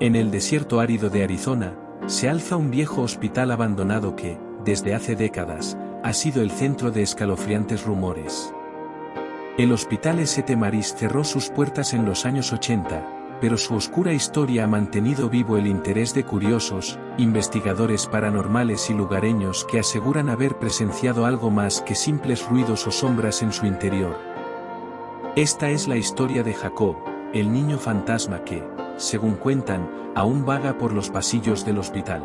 En el desierto árido de Arizona, se alza un viejo hospital abandonado que, desde hace décadas, ha sido el centro de escalofriantes rumores. El Hospital St. Mary's cerró sus puertas en los años 80, pero su oscura historia ha mantenido vivo el interés de curiosos, investigadores paranormales y lugareños que aseguran haber presenciado algo más que simples ruidos o sombras en su interior. Esta es la historia de Jacob, el niño fantasma que, según cuentan, aún vaga por los pasillos del hospital.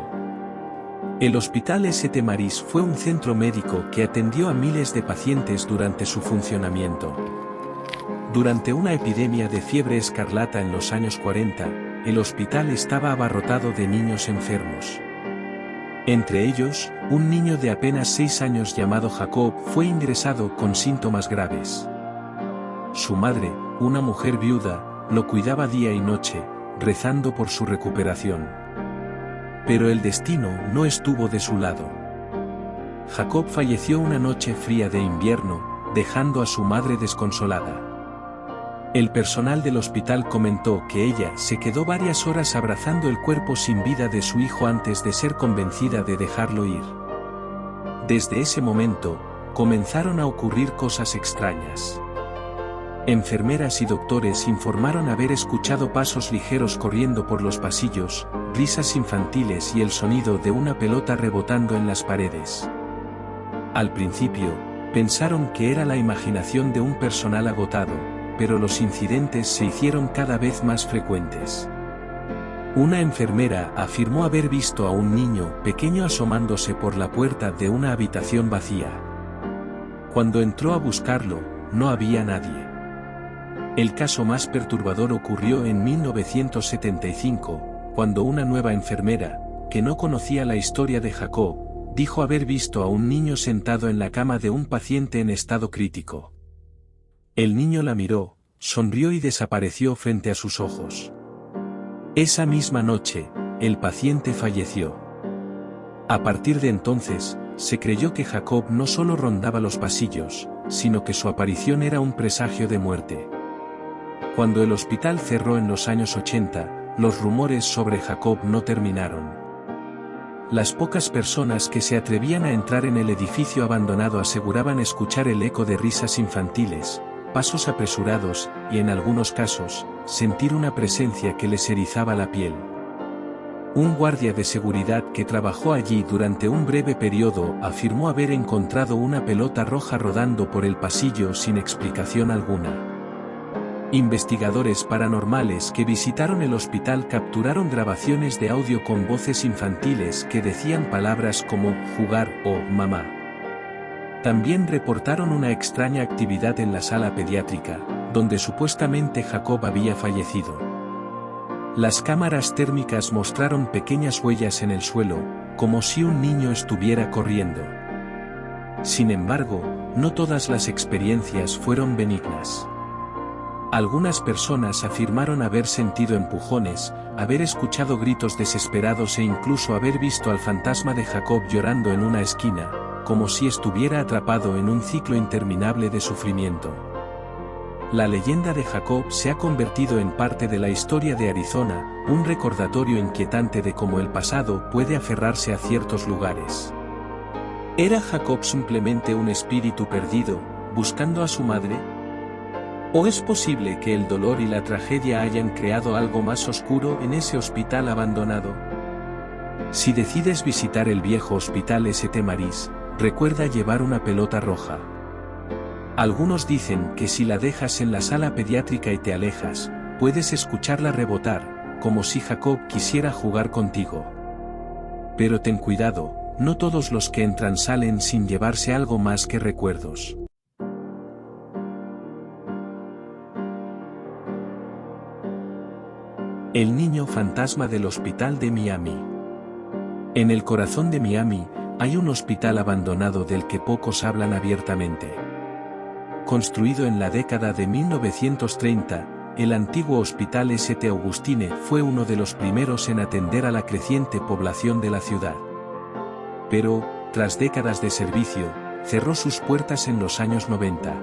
El Hospital St. Mary's fue un centro médico que atendió a miles de pacientes durante su funcionamiento. Durante una epidemia de fiebre escarlata en los años 40, el hospital estaba abarrotado de niños enfermos. Entre ellos, un niño de apenas 6 años llamado Jacob fue ingresado con síntomas graves. Su madre, una mujer viuda, lo cuidaba día y noche, rezando por su recuperación. Pero el destino no estuvo de su lado. Jacob falleció una noche fría de invierno, dejando a su madre desconsolada. El personal del hospital comentó que ella se quedó varias horas abrazando el cuerpo sin vida de su hijo antes de ser convencida de dejarlo ir. Desde ese momento, comenzaron a ocurrir cosas extrañas. Enfermeras y doctores informaron haber escuchado pasos ligeros corriendo por los pasillos, risas infantiles y el sonido de una pelota rebotando en las paredes. Al principio, pensaron que era la imaginación de un personal agotado, pero los incidentes se hicieron cada vez más frecuentes. Una enfermera afirmó haber visto a un niño pequeño asomándose por la puerta de una habitación vacía. Cuando entró a buscarlo, no había nadie. El caso más perturbador ocurrió en 1975, cuando una nueva enfermera, que no conocía la historia de Jacob, dijo haber visto a un niño sentado en la cama de un paciente en estado crítico. El niño la miró, sonrió y desapareció frente a sus ojos. Esa misma noche, el paciente falleció. A partir de entonces, se creyó que Jacob no solo rondaba los pasillos, sino que su aparición era un presagio de muerte. Cuando el hospital cerró en los años 80, los rumores sobre Jacob no terminaron. Las pocas personas que se atrevían a entrar en el edificio abandonado aseguraban escuchar el eco de risas infantiles, pasos apresurados, y en algunos casos, sentir una presencia que les erizaba la piel. Un guardia de seguridad que trabajó allí durante un breve periodo afirmó haber encontrado una pelota roja rodando por el pasillo sin explicación alguna. Investigadores paranormales que visitaron el hospital capturaron grabaciones de audio con voces infantiles que decían palabras como jugar o mamá. También reportaron una extraña actividad en la sala pediátrica, donde supuestamente Jacob había fallecido. Las cámaras térmicas mostraron pequeñas huellas en el suelo, como si un niño estuviera corriendo. Sin embargo, no todas las experiencias fueron benignas. Algunas personas afirmaron haber sentido empujones, haber escuchado gritos desesperados e incluso haber visto al fantasma de Jacob llorando en una esquina, como si estuviera atrapado en un ciclo interminable de sufrimiento. La leyenda de Jacob se ha convertido en parte de la historia de Arizona, un recordatorio inquietante de cómo el pasado puede aferrarse a ciertos lugares. ¿Era Jacob simplemente un espíritu perdido, buscando a su madre? ¿O es posible que el dolor y la tragedia hayan creado algo más oscuro en ese hospital abandonado? Si decides visitar el viejo Hospital St. Mary's, recuerda llevar una pelota roja. Algunos dicen que si la dejas en la sala pediátrica y te alejas, puedes escucharla rebotar, como si Jacob quisiera jugar contigo. Pero ten cuidado, no todos los que entran salen sin llevarse algo más que recuerdos. El niño fantasma del Hospital de Miami. En el corazón de Miami, hay un hospital abandonado del que pocos hablan abiertamente. Construido en la década de 1930, el antiguo Hospital St. Augustine fue uno de los primeros en atender a la creciente población de la ciudad. Pero, tras décadas de servicio, cerró sus puertas en los años 90.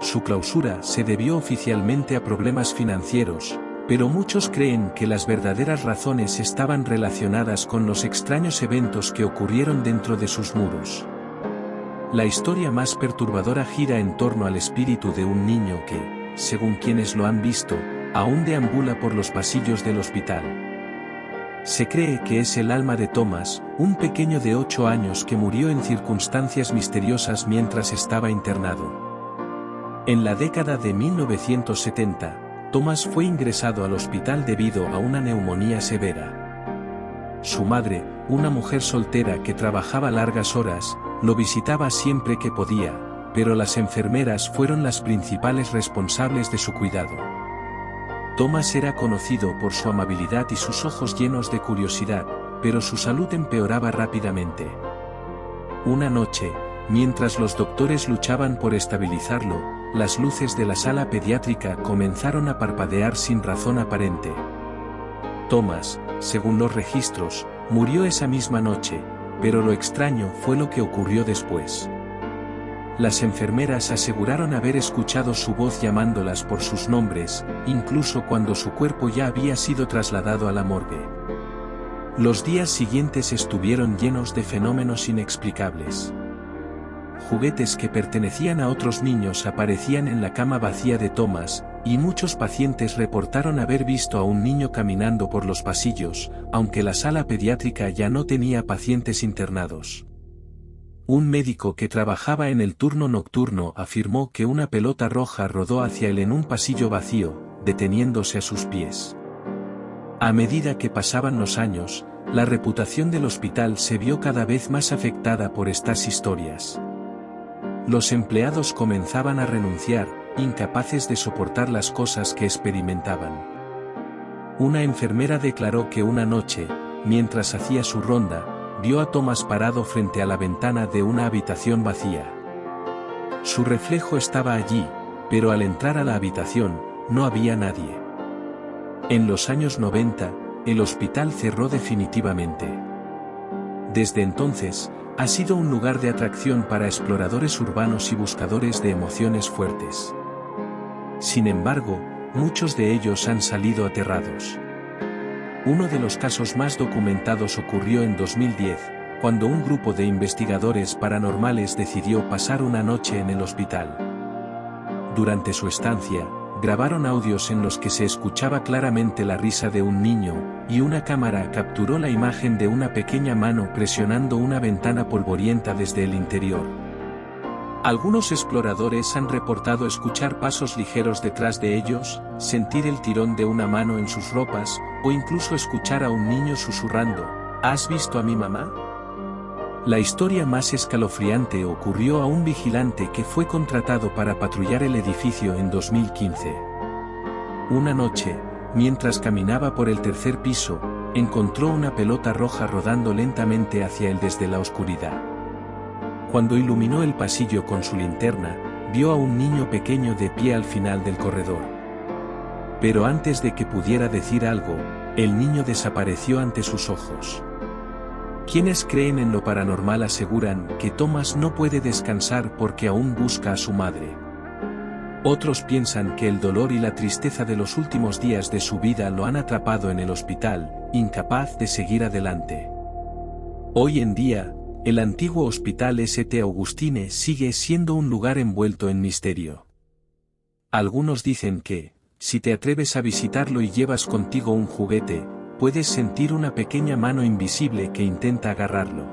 Su clausura se debió oficialmente a problemas financieros, Pero muchos creen que las verdaderas razones estaban relacionadas con los extraños eventos que ocurrieron dentro de sus muros. La historia más perturbadora gira en torno al espíritu de un niño que, según quienes lo han visto, aún deambula por los pasillos del hospital. Se cree que es el alma de Thomas, un pequeño de 8 años que murió en circunstancias misteriosas mientras estaba internado. En la década de 1970, Thomas fue ingresado al hospital debido a una neumonía severa. Su madre, una mujer soltera que trabajaba largas horas, lo visitaba siempre que podía, pero las enfermeras fueron las principales responsables de su cuidado. Thomas era conocido por su amabilidad y sus ojos llenos de curiosidad, pero su salud empeoraba rápidamente. Una noche, mientras los doctores luchaban por estabilizarlo, las luces de la sala pediátrica comenzaron a parpadear sin razón aparente. Thomas, según los registros, murió esa misma noche, pero lo extraño fue lo que ocurrió después. Las enfermeras aseguraron haber escuchado su voz llamándolas por sus nombres, incluso cuando su cuerpo ya había sido trasladado a la morgue. Los días siguientes estuvieron llenos de fenómenos inexplicables. Juguetes que pertenecían a otros niños aparecían en la cama vacía de Thomas, y muchos pacientes reportaron haber visto a un niño caminando por los pasillos, aunque la sala pediátrica ya no tenía pacientes internados. Un médico que trabajaba en el turno nocturno afirmó que una pelota roja rodó hacia él en un pasillo vacío, deteniéndose a sus pies. A medida que pasaban los años, la reputación del hospital se vio cada vez más afectada por estas historias. Los empleados comenzaban a renunciar, incapaces de soportar las cosas que experimentaban. Una enfermera declaró que una noche, mientras hacía su ronda, vio a Thomas parado frente a la ventana de una habitación vacía. Su reflejo estaba allí, pero al entrar a la habitación, no había nadie. En los años 90, el hospital cerró definitivamente. Desde entonces, ha sido un lugar de atracción para exploradores urbanos y buscadores de emociones fuertes. Sin embargo, muchos de ellos han salido aterrados. Uno de los casos más documentados ocurrió en 2010, cuando un grupo de investigadores paranormales decidió pasar una noche en el hospital. Durante su estancia, grabaron audios en los que se escuchaba claramente la risa de un niño, y una cámara capturó la imagen de una pequeña mano presionando una ventana polvorienta desde el interior. Algunos exploradores han reportado escuchar pasos ligeros detrás de ellos, sentir el tirón de una mano en sus ropas, o incluso escuchar a un niño susurrando, ¿has visto a mi mamá? La historia más escalofriante ocurrió a un vigilante que fue contratado para patrullar el edificio en 2015. Una noche, mientras caminaba por el tercer piso, encontró una pelota roja rodando lentamente hacia él desde la oscuridad. Cuando iluminó el pasillo con su linterna, vio a un niño pequeño de pie al final del corredor. Pero antes de que pudiera decir algo, el niño desapareció ante sus ojos. Quienes creen en lo paranormal aseguran que Thomas no puede descansar porque aún busca a su madre. Otros piensan que el dolor y la tristeza de los últimos días de su vida lo han atrapado en el hospital, incapaz de seguir adelante. Hoy en día, el antiguo Hospital St. Augustine sigue siendo un lugar envuelto en misterio. Algunos dicen que, si te atreves a visitarlo y llevas contigo un juguete, puedes sentir una pequeña mano invisible que intenta agarrarlo.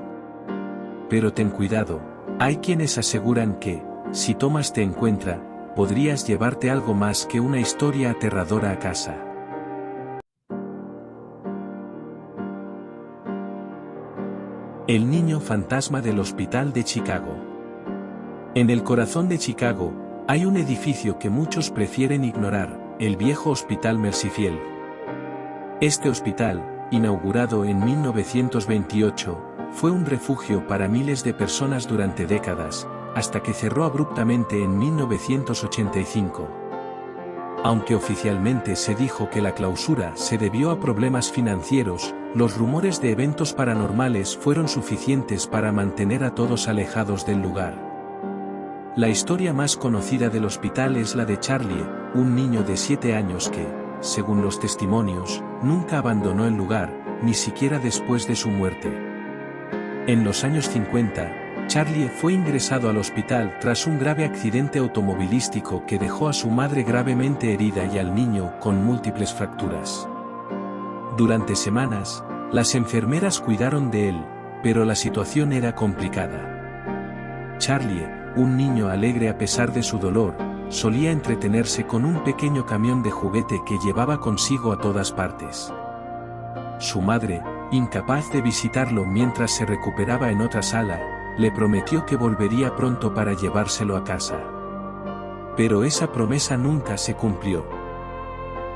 Pero ten cuidado, hay quienes aseguran que, si Thomas te encuentra, podrías llevarte algo más que una historia aterradora a casa. El niño fantasma del Hospital de Chicago. En el corazón de Chicago, hay un edificio que muchos prefieren ignorar, el viejo Hospital Mercyfield. Este hospital, inaugurado en 1928, fue un refugio para miles de personas durante décadas, hasta que cerró abruptamente en 1985. Aunque oficialmente se dijo que la clausura se debió a problemas financieros, los rumores de eventos paranormales fueron suficientes para mantener a todos alejados del lugar. La historia más conocida del hospital es la de Charlie, un niño de 7 años que, según los testimonios, nunca abandonó el lugar, ni siquiera después de su muerte. En los años 50, Charlie fue ingresado al hospital tras un grave accidente automovilístico que dejó a su madre gravemente herida y al niño con múltiples fracturas. Durante semanas, las enfermeras cuidaron de él, pero la situación era complicada. Charlie, un niño alegre a pesar de su dolor, solía entretenerse con un pequeño camión de juguete que llevaba consigo a todas partes. Su madre, incapaz de visitarlo mientras se recuperaba en otra sala, le prometió que volvería pronto para llevárselo a casa. Pero esa promesa nunca se cumplió.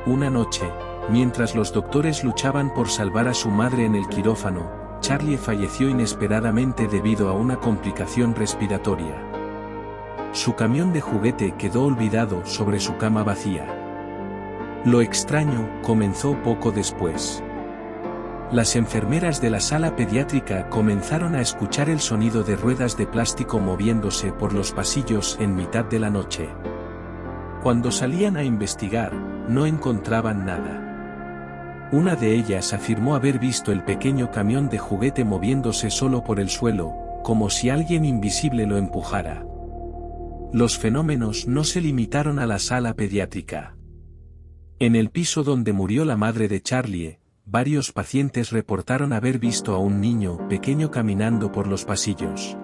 Una noche, mientras los doctores luchaban por salvar a su madre en el quirófano, Charlie falleció inesperadamente debido a una complicación respiratoria. Su camión de juguete quedó olvidado sobre su cama vacía. Lo extraño comenzó poco después. Las enfermeras de la sala pediátrica comenzaron a escuchar el sonido de ruedas de plástico moviéndose por los pasillos en mitad de la noche. Cuando salían a investigar, no encontraban nada. Una de ellas afirmó haber visto el pequeño camión de juguete moviéndose solo por el suelo, como si alguien invisible lo empujara. Los fenómenos no se limitaron a la sala pediátrica. En el piso donde murió la madre de Charlie, varios pacientes reportaron haber visto a un niño pequeño caminando por los pasillos.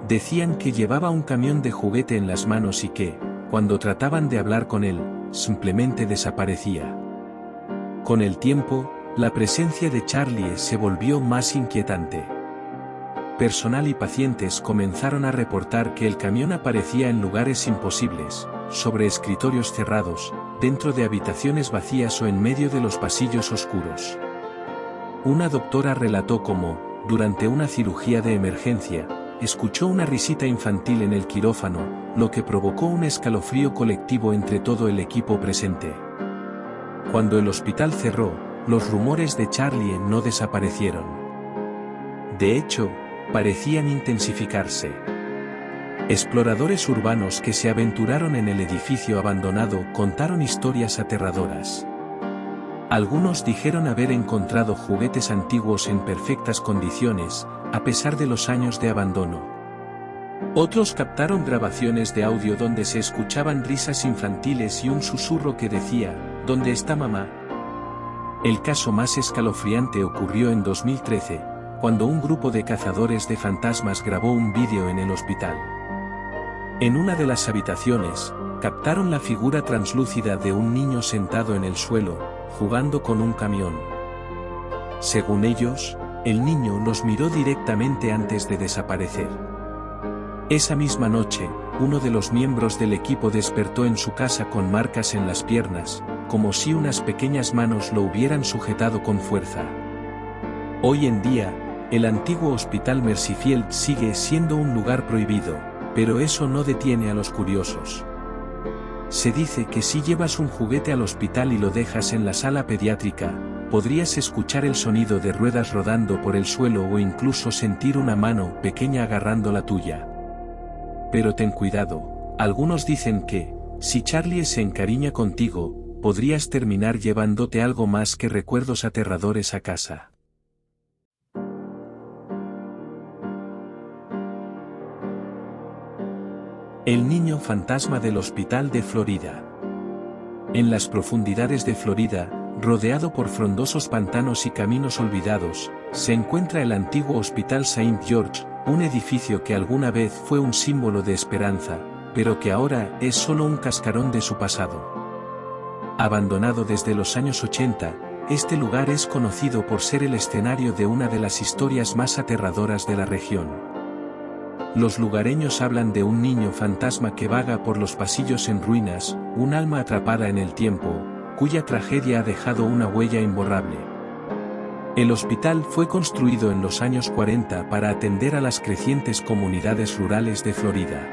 Decían que llevaba un camión de juguete en las manos y que, cuando trataban de hablar con él, simplemente desaparecía. Con el tiempo, la presencia de Charlie se volvió más inquietante. Personal y pacientes comenzaron a reportar que el camión aparecía en lugares imposibles, sobre escritorios cerrados, dentro de habitaciones vacías o en medio de los pasillos oscuros. Una doctora relató cómo, durante una cirugía de emergencia, escuchó una risita infantil en el quirófano, lo que provocó un escalofrío colectivo entre todo el equipo presente. Cuando el hospital cerró, los rumores de Charlie no desaparecieron. De hecho, parecían intensificarse. Exploradores urbanos que se aventuraron en el edificio abandonado contaron historias aterradoras. Algunos dijeron haber encontrado juguetes antiguos en perfectas condiciones, a pesar de los años de abandono. Otros captaron grabaciones de audio donde se escuchaban risas infantiles y un susurro que decía, ¿dónde está mamá? El caso más escalofriante ocurrió en 2013, cuando un grupo de cazadores de fantasmas grabó un vídeo en el hospital. En una de las habitaciones, captaron la figura translúcida de un niño sentado en el suelo, jugando con un camión. Según ellos, el niño los miró directamente antes de desaparecer. Esa misma noche, uno de los miembros del equipo despertó en su casa con marcas en las piernas, como si unas pequeñas manos lo hubieran sujetado con fuerza. Hoy en día, el antiguo Hospital Mercyfield sigue siendo un lugar prohibido, pero eso no detiene a los curiosos. Se dice que si llevas un juguete al hospital y lo dejas en la sala pediátrica, podrías escuchar el sonido de ruedas rodando por el suelo o incluso sentir una mano pequeña agarrando la tuya. Pero ten cuidado, algunos dicen que, si Charlie se encariña contigo, podrías terminar llevándote algo más que recuerdos aterradores a casa. El niño fantasma del Hospital de Florida. En las profundidades de Florida, rodeado por frondosos pantanos y caminos olvidados, se encuentra el antiguo Hospital St. George, un edificio que alguna vez fue un símbolo de esperanza, pero que ahora es solo un cascarón de su pasado. Abandonado desde los años 80, este lugar es conocido por ser el escenario de una de las historias más aterradoras de la región. Los lugareños hablan de un niño fantasma que vaga por los pasillos en ruinas, un alma atrapada en el tiempo, cuya tragedia ha dejado una huella imborrable. El hospital fue construido en los años 40 para atender a las crecientes comunidades rurales de Florida.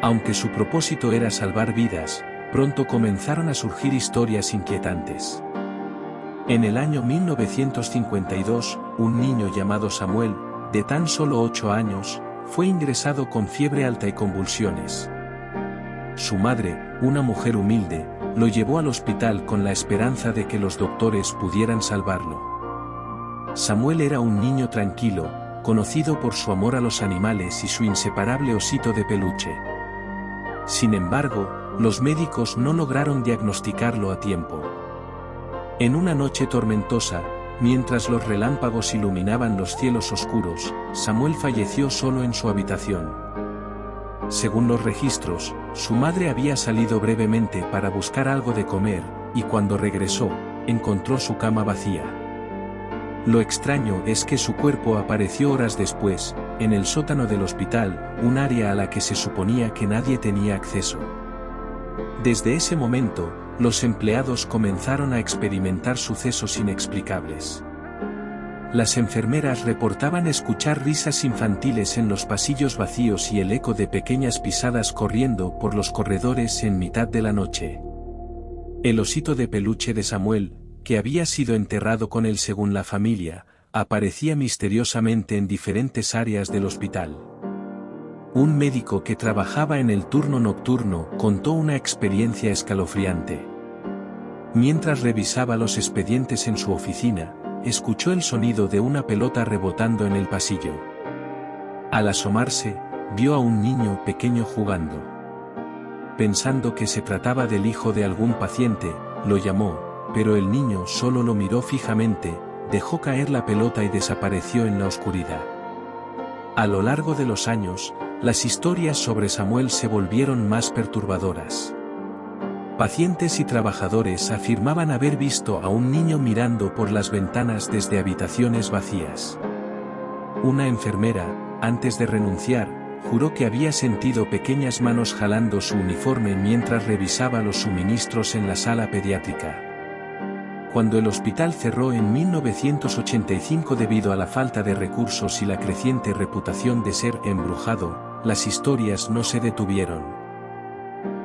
Aunque su propósito era salvar vidas, pronto comenzaron a surgir historias inquietantes. En el año 1952, un niño llamado Samuel, de tan solo 8 años, fue ingresado con fiebre alta y convulsiones. Su madre, una mujer humilde, lo llevó al hospital con la esperanza de que los doctores pudieran salvarlo. Samuel era un niño tranquilo, conocido por su amor a los animales y su inseparable osito de peluche. Sin embargo, los médicos no lograron diagnosticarlo a tiempo. En una noche tormentosa, mientras los relámpagos iluminaban los cielos oscuros, Samuel falleció solo en su habitación. Según los registros, su madre había salido brevemente para buscar algo de comer, y cuando regresó, encontró su cama vacía. Lo extraño es que su cuerpo apareció horas después, en el sótano del hospital, un área a la que se suponía que nadie tenía acceso. Desde ese momento, los empleados comenzaron a experimentar sucesos inexplicables. Las enfermeras reportaban escuchar risas infantiles en los pasillos vacíos y el eco de pequeñas pisadas corriendo por los corredores en mitad de la noche. El osito de peluche de Samuel, que había sido enterrado con él según la familia, aparecía misteriosamente en diferentes áreas del hospital. Un médico que trabajaba en el turno nocturno contó una experiencia escalofriante. Mientras revisaba los expedientes en su oficina, escuchó el sonido de una pelota rebotando en el pasillo. Al asomarse, vio a un niño pequeño jugando. Pensando que se trataba del hijo de algún paciente, lo llamó, pero el niño solo lo miró fijamente, dejó caer la pelota y desapareció en la oscuridad. A lo largo de los años, las historias sobre Samuel se volvieron más perturbadoras. Pacientes y trabajadores afirmaban haber visto a un niño mirando por las ventanas desde habitaciones vacías. Una enfermera, antes de renunciar, juró que había sentido pequeñas manos jalando su uniforme mientras revisaba los suministros en la sala pediátrica. Cuando el hospital cerró en 1985 debido a la falta de recursos y la creciente reputación de ser embrujado, las historias no se detuvieron.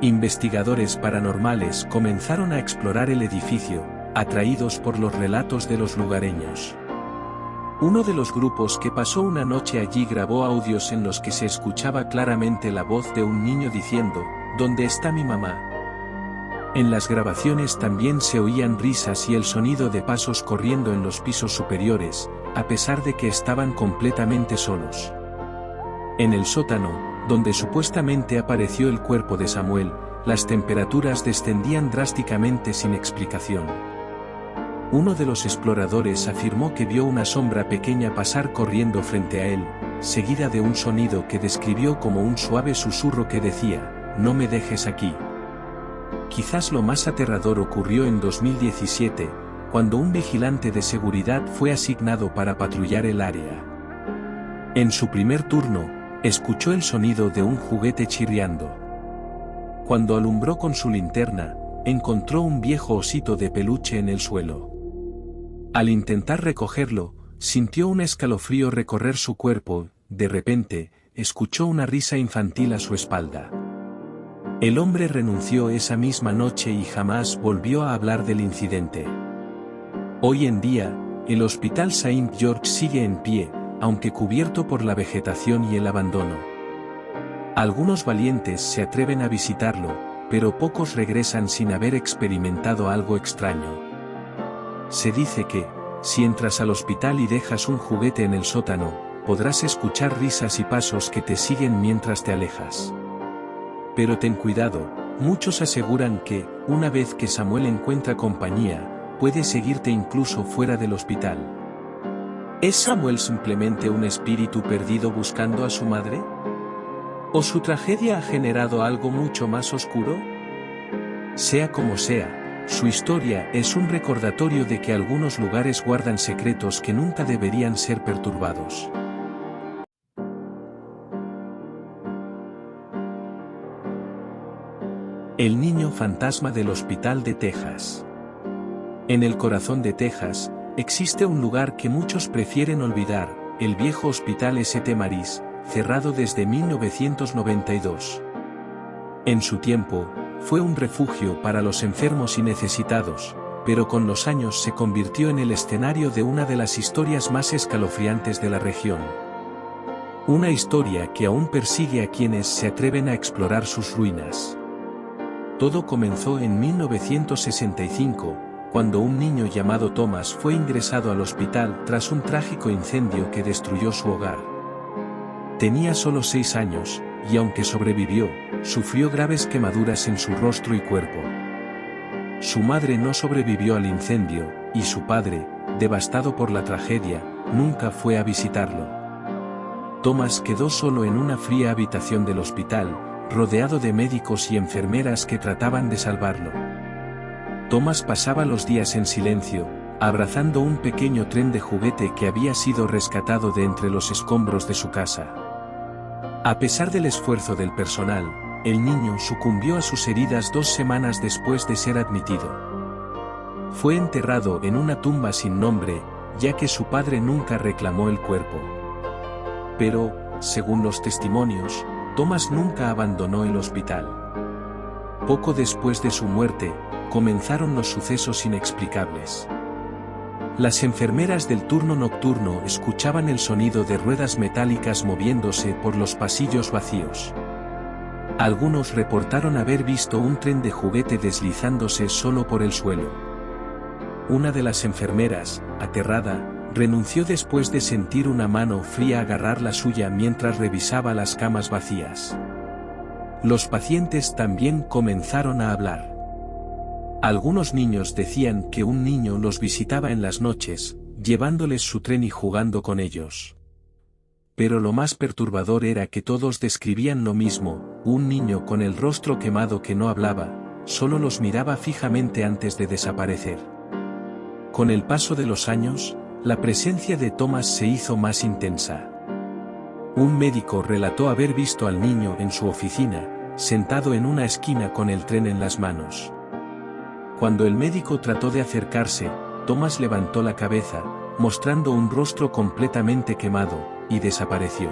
Investigadores paranormales comenzaron a explorar el edificio, atraídos por los relatos de los lugareños. Uno de los grupos que pasó una noche allí grabó audios en los que se escuchaba claramente la voz de un niño diciendo, ¿dónde está mi mamá? En las grabaciones también se oían risas y el sonido de pasos corriendo en los pisos superiores, a pesar de que estaban completamente solos. En el sótano, donde supuestamente apareció el cuerpo de Samuel, las temperaturas descendían drásticamente sin explicación. Uno de los exploradores afirmó que vio una sombra pequeña pasar corriendo frente a él, seguida de un sonido que describió como un suave susurro que decía, «No me dejes aquí». Quizás lo más aterrador ocurrió en 2017, cuando un vigilante de seguridad fue asignado para patrullar el área. En su primer turno, escuchó el sonido de un juguete chirriando. Cuando alumbró con su linterna, encontró un viejo osito de peluche en el suelo. Al intentar recogerlo, sintió un escalofrío recorrer su cuerpo, de repente, escuchó una risa infantil a su espalda. El hombre renunció esa misma noche y jamás volvió a hablar del incidente. Hoy en día, el Hospital St. George sigue en pie, aunque cubierto por la vegetación y el abandono. Algunos valientes se atreven a visitarlo, pero pocos regresan sin haber experimentado algo extraño. Se dice que, si entras al hospital y dejas un juguete en el sótano, podrás escuchar risas y pasos que te siguen mientras te alejas. Pero ten cuidado, muchos aseguran que, una vez que Samuel encuentra compañía, puede seguirte incluso fuera del hospital. ¿Es Samuel simplemente un espíritu perdido buscando a su madre? ¿O su tragedia ha generado algo mucho más oscuro? Sea como sea, su historia es un recordatorio de que algunos lugares guardan secretos que nunca deberían ser perturbados. El niño fantasma del Hospital de Texas. En el corazón de Texas, existe un lugar que muchos prefieren olvidar, el viejo Hospital St. Mary's, cerrado desde 1992. En su tiempo, fue un refugio para los enfermos y necesitados, pero con los años se convirtió en el escenario de una de las historias más escalofriantes de la región. Una historia que aún persigue a quienes se atreven a explorar sus ruinas. Todo comenzó en 1965, cuando un niño llamado Thomas fue ingresado al hospital tras un trágico incendio que destruyó su hogar. Tenía solo 6 años, y aunque sobrevivió, sufrió graves quemaduras en su rostro y cuerpo. Su madre no sobrevivió al incendio, y su padre, devastado por la tragedia, nunca fue a visitarlo. Thomas quedó solo en una fría habitación del hospital, rodeado de médicos y enfermeras que trataban de salvarlo. Thomas pasaba los días en silencio, abrazando un pequeño tren de juguete que había sido rescatado de entre los escombros de su casa. A pesar del esfuerzo del personal, el niño sucumbió a sus heridas 2 semanas después de ser admitido. Fue enterrado en una tumba sin nombre, ya que su padre nunca reclamó el cuerpo. Pero, según los testimonios, Thomas nunca abandonó el hospital. Poco después de su muerte, comenzaron los sucesos inexplicables. Las enfermeras del turno nocturno escuchaban el sonido de ruedas metálicas moviéndose por los pasillos vacíos. Algunos reportaron haber visto un tren de juguete deslizándose solo por el suelo. Una de las enfermeras, aterrada, renunció después de sentir una mano fría agarrar la suya mientras revisaba las camas vacías. Los pacientes también comenzaron a hablar. Algunos niños decían que un niño los visitaba en las noches, llevándoles su tren y jugando con ellos. Pero lo más perturbador era que todos describían lo mismo, un niño con el rostro quemado que no hablaba, solo los miraba fijamente antes de desaparecer. Con el paso de los años, la presencia de Thomas se hizo más intensa. Un médico relató haber visto al niño en su oficina, sentado en una esquina con el tren en las manos. Cuando el médico trató de acercarse, Thomas levantó la cabeza, mostrando un rostro completamente quemado, y desapareció.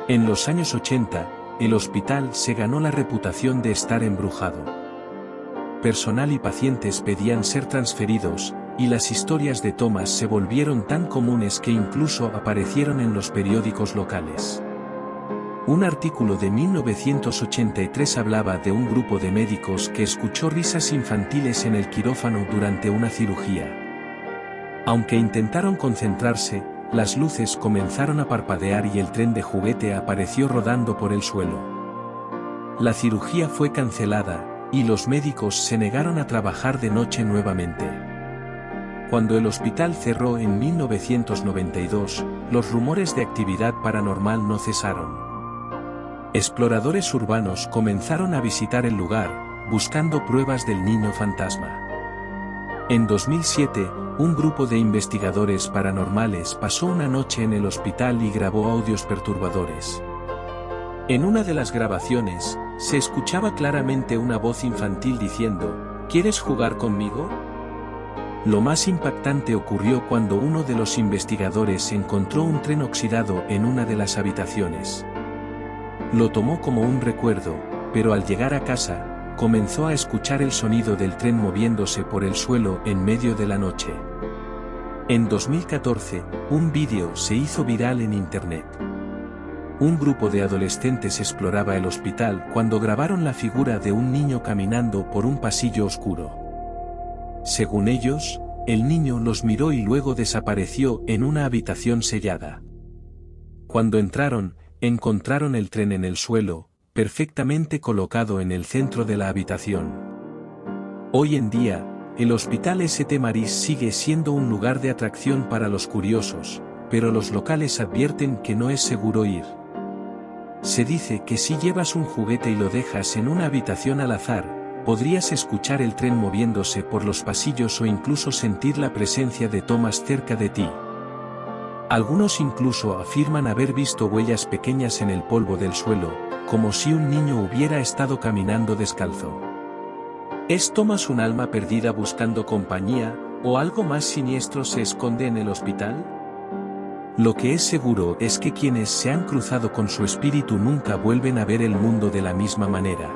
En los años 80, el hospital se ganó la reputación de estar embrujado. Personal y pacientes pedían ser transferidos, y las historias de Thomas se volvieron tan comunes que incluso aparecieron en los periódicos locales. Un artículo de 1983 hablaba de un grupo de médicos que escuchó risas infantiles en el quirófano durante una cirugía. Aunque intentaron concentrarse, las luces comenzaron a parpadear y el tren de juguete apareció rodando por el suelo. La cirugía fue cancelada, y los médicos se negaron a trabajar de noche nuevamente. Cuando el hospital cerró en 1992, los rumores de actividad paranormal no cesaron. Exploradores urbanos comenzaron a visitar el lugar, buscando pruebas del niño fantasma. En 2007, un grupo de investigadores paranormales pasó una noche en el hospital y grabó audios perturbadores. En una de las grabaciones, se escuchaba claramente una voz infantil diciendo, ¿quieres jugar conmigo? Lo más impactante ocurrió cuando uno de los investigadores encontró un tren oxidado en una de las habitaciones. Lo tomó como un recuerdo, pero al llegar a casa, comenzó a escuchar el sonido del tren moviéndose por el suelo en medio de la noche. En 2014, un vídeo se hizo viral en internet. Un grupo de adolescentes exploraba el hospital cuando grabaron la figura de un niño caminando por un pasillo oscuro. Según ellos, el niño los miró y luego desapareció en una habitación sellada. Cuando encontraron el tren en el suelo, perfectamente colocado en el centro de la habitación. Hoy en día, el Hospital St. Mary's sigue siendo un lugar de atracción para los curiosos, pero los locales advierten que no es seguro ir. Se dice que si llevas un juguete y lo dejas en una habitación al azar, podrías escuchar el tren moviéndose por los pasillos o incluso sentir la presencia de Thomas cerca de ti. Algunos incluso afirman haber visto huellas pequeñas en el polvo del suelo, como si un niño hubiera estado caminando descalzo. ¿Es Thomas un alma perdida buscando compañía, o algo más siniestro se esconde en el hospital? Lo que es seguro es que quienes se han cruzado con su espíritu nunca vuelven a ver el mundo de la misma manera.